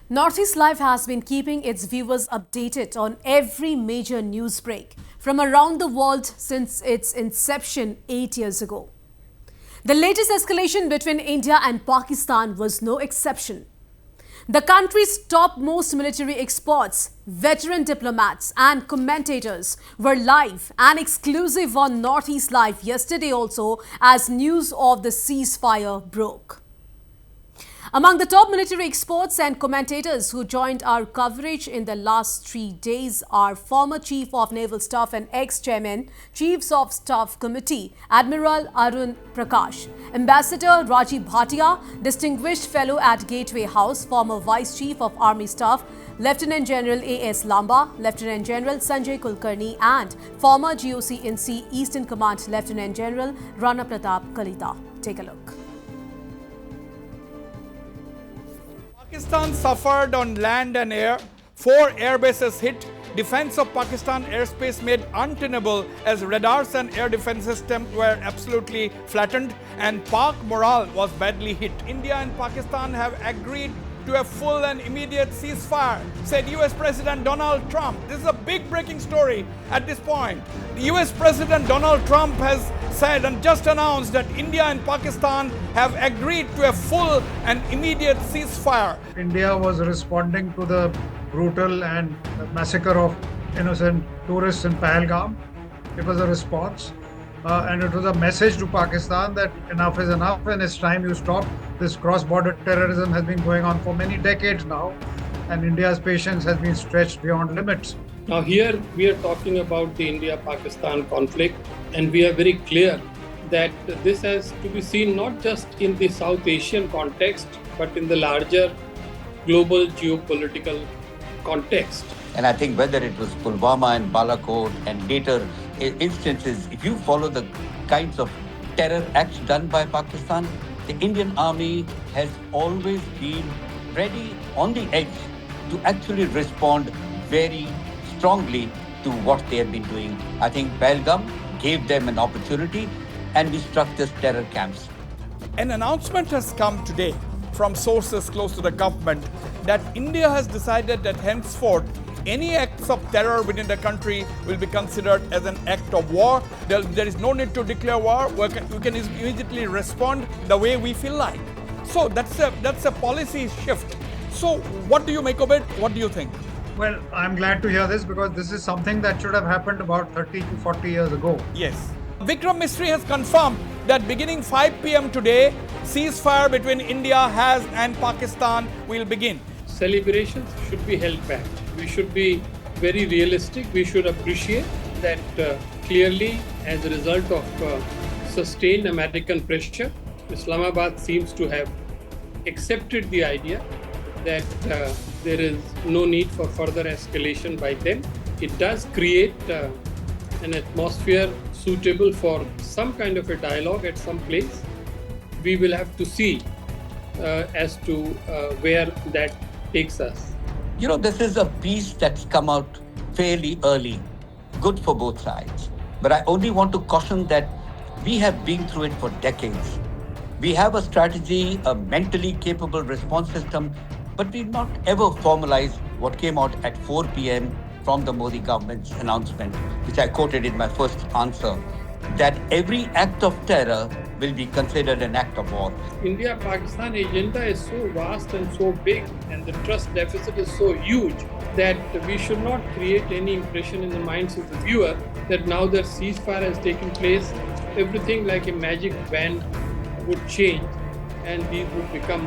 Northeast Live has been keeping its viewers updated on every major news break from around the world since its inception 8 years ago. The latest escalation between India and Pakistan was no exception. The country's topmost military experts, veteran diplomats and commentators were live and exclusive on Northeast Live yesterday also as news of the ceasefire broke. Among the top military experts and commentators who joined our coverage in the last 3 days are former Chief of Naval Staff and ex-Chairman, Chiefs of Staff Committee, Admiral Arun Prakash, Ambassador Rajiv Bhatia, Distinguished Fellow at Gateway House, former Vice Chief of Army Staff, Lieutenant General A.S. Lamba, Lieutenant General Sanjay Kulkarni and former GOC-INC Eastern Command Lieutenant General Rana Pratap Kalita. Take a look. Pakistan suffered on land and air. 4 air bases hit. Defense of Pakistan airspace made untenable as radars and air defense systems were absolutely flattened and Pak morale was badly hit. India and Pakistan have agreed to a full and immediate ceasefire, said US President Donald Trump. This is a big breaking story at this point. The US President Donald Trump has said and just announced that India and Pakistan have agreed to a full and immediate ceasefire. India was responding to the brutal and massacre of innocent tourists in Pahalgam. It was a response. And it was a message to Pakistan that enough is enough and it's time you stop. This cross-border terrorism has been going on for many decades now and India's patience has been stretched beyond limits. Now here we are talking about the India-Pakistan conflict and we are very clear that this has to be seen not just in the South Asian context but in the larger global geopolitical context. And I think whether it was Pulwama and Balakot and later instances, if you follow the kinds of terror acts done by Pakistan, the Indian Army has always been ready on the edge to actually respond very strongly to what they have been doing. I think Pahalgam gave them an opportunity and we struck these terror camps. An announcement has come today from sources close to the government that India has decided that henceforth any acts of terror within the country will be considered as an act of war. There is no need to declare war. We can immediately respond the way we feel like. So that's a policy shift. So what do you make of it? What do you think? Well, I'm glad to hear this because this is something that should have happened about 30 to 40 years ago. Yes. Vikram Misri has confirmed that beginning 5 p.m. today, ceasefire between India and Pakistan will begin. Celebrations should be held back. We should be very realistic. We should appreciate that clearly as a result of sustained American pressure, Islamabad seems to have accepted the idea that there is no need for further escalation by them. It does create an atmosphere suitable for some kind of a dialogue at some place. We will have to see as to where that takes us. You know, this is a piece that's come out fairly early, good for both sides. But I only want to caution that we have been through it for decades. We have a strategy, a mentally capable response system, but we've not ever formalized what came out at 4 p.m. from the Modi government's announcement, which I quoted in my first answer, that every act of terror will be considered an act of war. India-Pakistan agenda is so vast and so big and the trust deficit is so huge that we should not create any impression in the minds of the viewer that now that ceasefire has taken place, everything like a magic wand would change and these would become,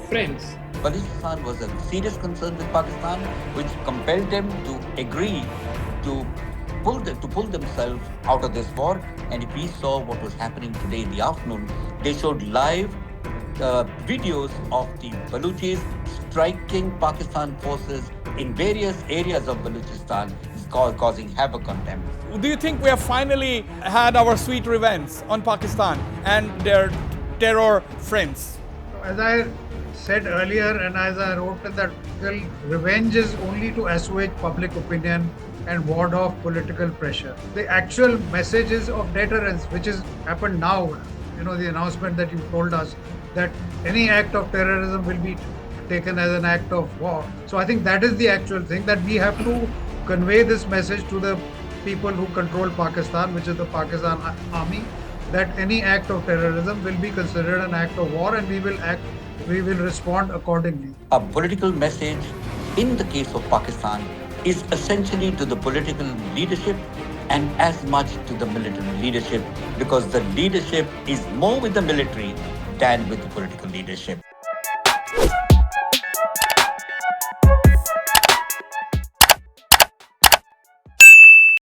friends. Balochistan was a serious concern with Pakistan, which compelled them to agree to pull themselves out of this war. And if we saw what was happening today in the afternoon, they showed live videos of the Baluchis striking Pakistan forces in various areas of Balochistan, causing havoc on them. Do you think we have finally had our sweet revenge on Pakistan and their terror friends? As I said earlier and as I wrote in that article, revenge is only to assuage public opinion and ward off political pressure. The actual messages of deterrence, which has happened now, the announcement that you told us that any act of terrorism will be taken as an act of war. So I think that is the actual thing, that we have to convey this message to the people who control Pakistan, which is the Pakistan army, that any act of terrorism will be considered an act of war, and we will respond accordingly. A political message in the case of Pakistan is essentially to the political leadership and as much to the military leadership, because the leadership is more with the military than with the political leadership.